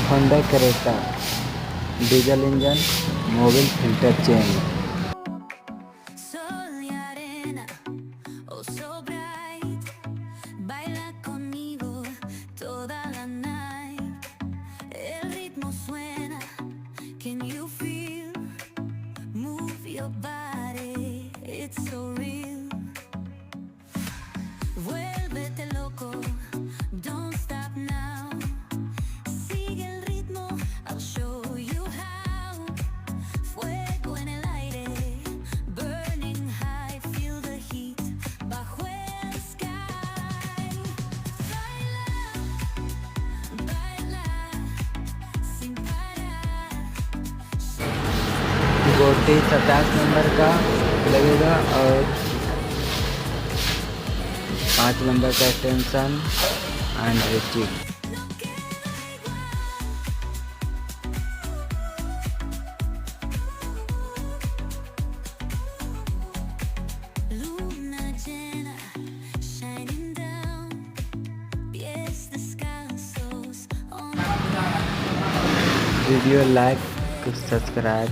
Hyundai Creta, diesel engine, mobile filter change. Sol y arena, oh so bright. Baila conmigo toda la night. El ritmo suena, can you feel? Move your body, it's so real. Vuélvete loco, don't stop now. Sigue el ritmo, I'll show you how. Fuego en el aire, burning high, feel the heat bajo el sky. Baila, baila, sin parar. गोटी 57 number का लगेगा और 5 number का tension and reaching. No queda igual. Luna llena, shining down, pies descalzos on video like subscribe